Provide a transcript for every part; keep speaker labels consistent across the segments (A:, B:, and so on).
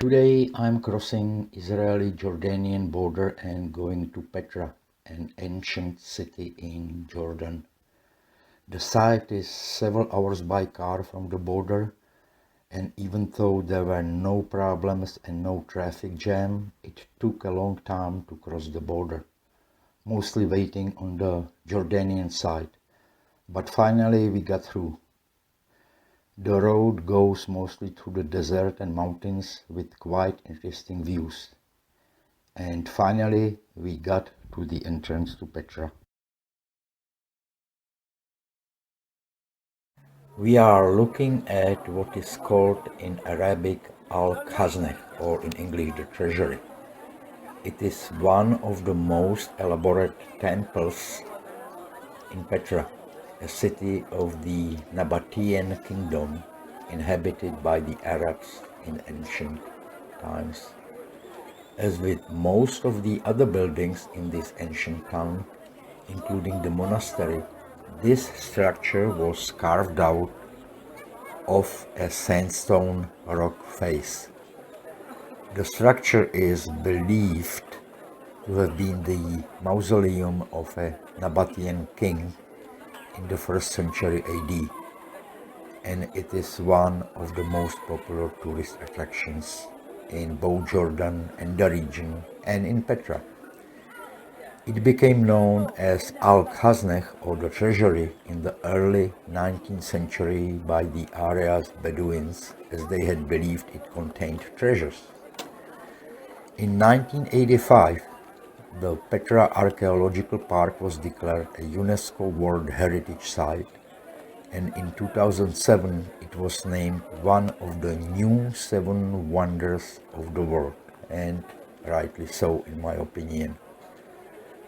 A: Today I'm crossing Israeli-Jordanian border and going to Petra, an ancient city in Jordan. The site is several hours by car from the border, and even though there were no problems and no traffic jam, it took a long time to cross the border, mostly waiting on the Jordanian side. But finally we got through. The road goes mostly through the desert and mountains with quite interesting views. And finally, we got to the entrance to Petra. We are looking at what is called in Arabic Al-Khazneh, or in English the treasury. It is one of the most elaborate temples in Petra, a city of the Nabatean kingdom inhabited by the Arabs in ancient times. As with most of the other buildings in this ancient town, including the monastery, this structure was carved out of a sandstone rock face. The structure is believed to have been the mausoleum of a Nabatean king in the 1st century AD, and it is one of the most popular tourist attractions in both Jordan and the region and in Petra. It became known as Al-Khazneh, or the treasury, in the early 19th century by the area's Bedouins, as they had believed it contained treasures. In 1985, the Petra Archaeological Park was declared a UNESCO World Heritage Site, and in 2007 it was named one of the new 7 wonders of the world, and rightly so in my opinion.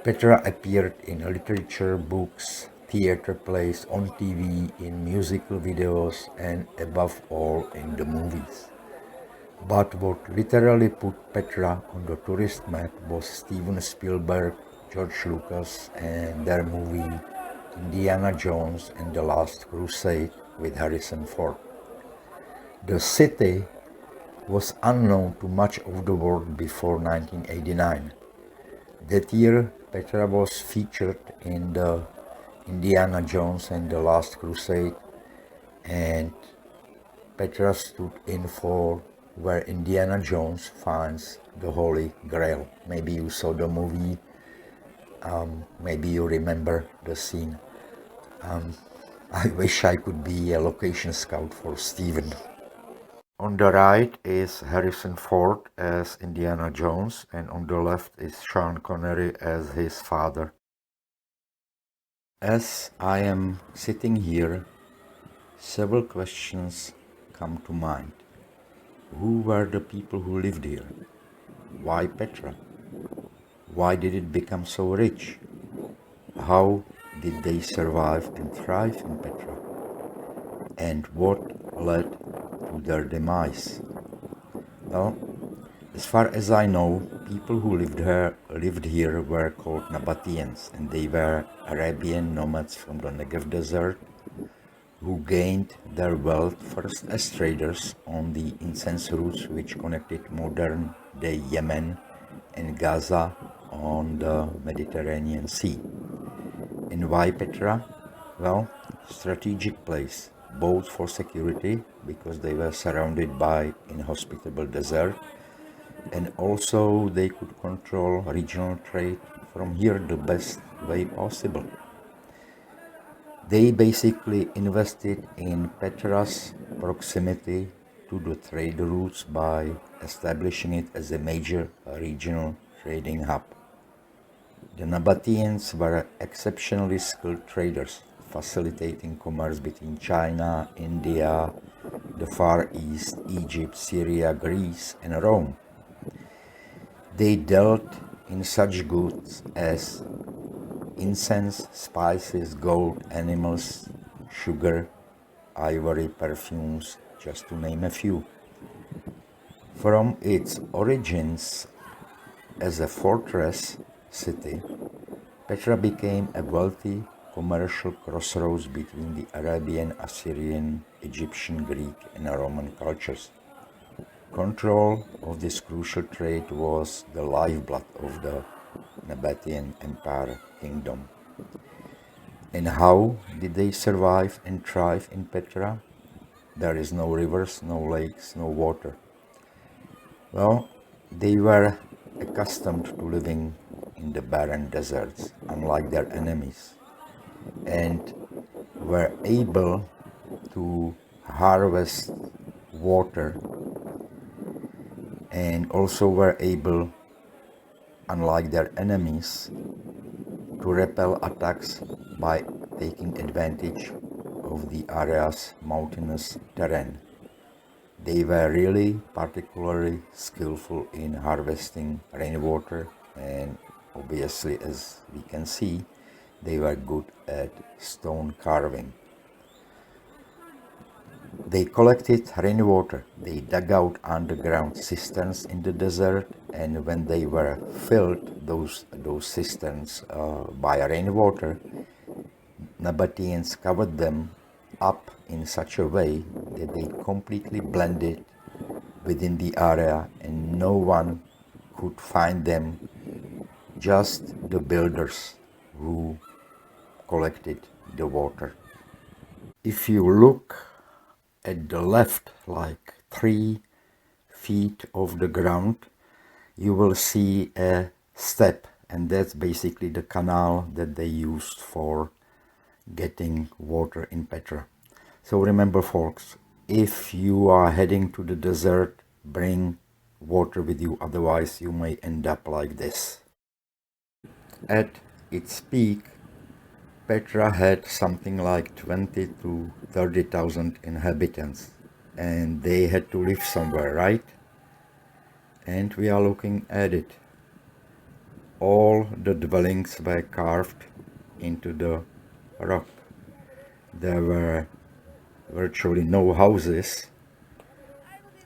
A: Petra appeared in literature, books, theater plays, on TV, in musical videos, and above all in the movies. But what literally put Petra on the tourist map was Steven Spielberg, George Lucas, and their movie Indiana Jones and the Last Crusade with Harrison Ford. The city was unknown to much of the world before 1989. That year, Petra was featured in the Indiana Jones and the Last Crusade, and Petra stood in for where Indiana Jones finds the Holy Grail. Maybe you saw the movie, maybe you remember the scene. I wish I could be a location scout for Steven. On the right is Harrison Ford as Indiana Jones, and on the left is Sean Connery as his father. As I am sitting here, several questions come to mind. Who were the people who lived here? Why Petra? Why did it become so rich? How did they survive and thrive in Petra? And what led to their demise? Well, as far as I know, people who lived here were called Nabateans, and they were Arabian nomads from the Negev desert who gained their wealth first as traders on the incense routes which connected modern-day Yemen and Gaza on the Mediterranean Sea. And why Petra? Well, strategic place, both for security because they were surrounded by inhospitable desert, and also they could control regional trade from here the best way possible. They basically invested in Petra's proximity to the trade routes by establishing it as a major regional trading hub. The Nabateans were exceptionally skilled traders, facilitating commerce between China, India, the Far East, Egypt, Syria, Greece, and Rome. They dealt in such goods as incense, spices, gold, animals, sugar, ivory, perfumes, just to name a few. From its origins as a fortress city, Petra became a wealthy commercial crossroads between the Arabian, Assyrian, Egyptian, Greek, and Roman cultures. Control of this crucial trade was the lifeblood of the Nabatean Empire Kingdom. And how did they survive and thrive in Petra? There is no rivers, no lakes, no water. Well, they were accustomed to living in the barren deserts, unlike their enemies, and were able to harvest water, and also were able, unlike their enemies, to repel attacks by taking advantage of the area's mountainous terrain. They were really particularly skillful in harvesting rainwater, and obviously, as we can see, they were good at stone carving. They collected rainwater. They dug out underground cisterns in the desert, and when they were filled, those cisterns by rainwater, Nabateans covered them up in such a way that they completely blended within the area and no one could find them, just the builders who collected the water. If you look at the left, like 3 feet of the ground, you will see a step, and that's basically the canal that they used for getting water in Petra. So remember, folks, if you are heading to the desert, bring water with you, otherwise you may end up like this. At its peak, Petra had something like 20 to 30,000 inhabitants, and they had to live somewhere, right? And we are looking at it. All the dwellings were carved into the rock. There were virtually no houses,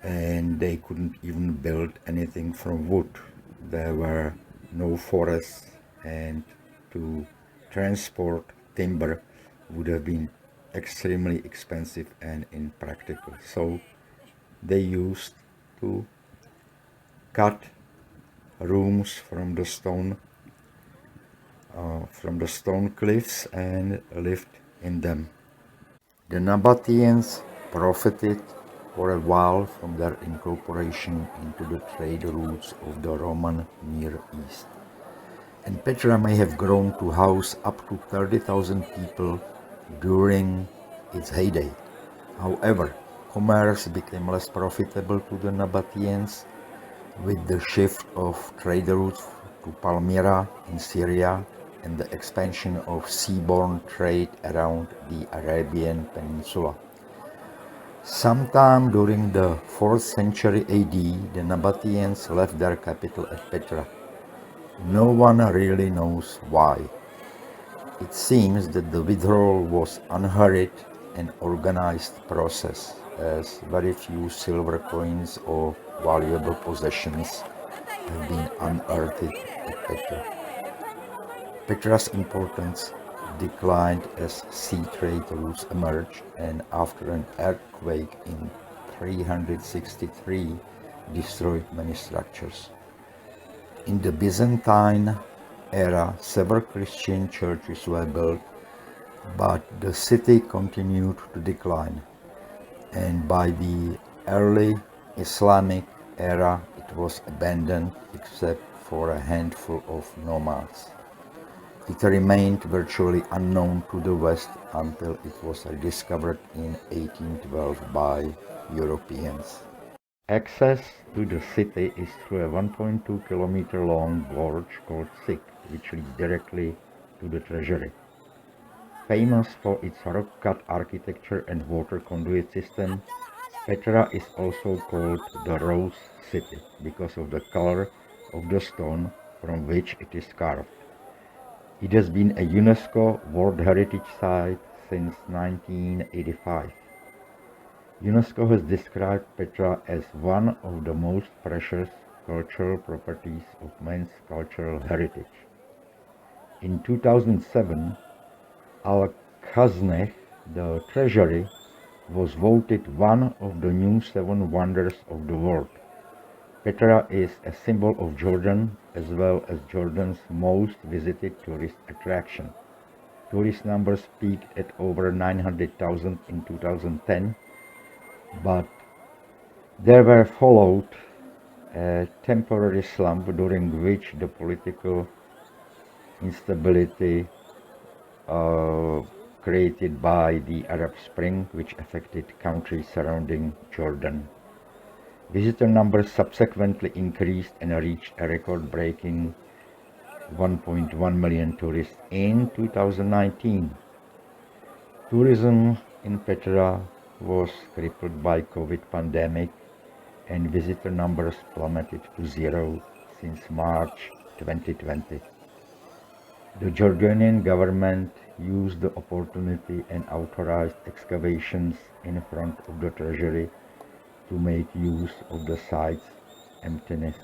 A: and they couldn't even build anything from wood. There were no forests, and to transport timber would have been extremely expensive and impractical. So they used to cut rooms from the stone cliffs and lived in them. The Nabateans profited for a while from their incorporation into the trade routes of the Roman Near East. And Petra may have grown to house up to 30,000 people during its heyday. However, commerce became less profitable to the Nabateans with the shift of trade routes to Palmyra in Syria and the expansion of seaborne trade around the Arabian Peninsula. Sometime during the 4th century AD, the Nabateans left their capital at Petra. No one really knows why. It seems that the withdrawal was unhurried and organized process, as very few silver coins or valuable possessions have been unearthed at Petra. Petra's importance declined as sea trade routes emerged, and after an earthquake in 363 destroyed many structures. In the Byzantine era, several Christian churches were built, but the city continued to decline, and by the early Islamic era it was abandoned except for a handful of nomads. It remained virtually unknown to the West until it was rediscovered in 1812 by Europeans. Access to the city is through a 1.2 kilometer long gorge called Sik, which leads directly to the treasury. Famous for its rock-cut architecture and water conduit system, Petra is also called the Rose City because of the color of the stone from which it is carved. It has been a UNESCO World Heritage Site since 1985. UNESCO has described Petra as one of the most precious cultural properties of man's cultural heritage. In 2007, Al-Khazneh, the treasury, was voted one of the new seven wonders of the world. Petra is a symbol of Jordan as well as Jordan's most visited tourist attraction. Tourist numbers peaked at over 900,000 in 2010, but there were followed a temporary slump during which the political instability created by the Arab Spring, which affected countries surrounding Jordan. Visitor numbers subsequently increased and reached a record-breaking 1.1 million tourists in 2019. Tourism in Petra was crippled by COVID pandemic and visitor numbers plummeted to zero since March 2020. The Jordanian government used the opportunity and authorized excavations in front of the treasury to make use of the site's emptiness.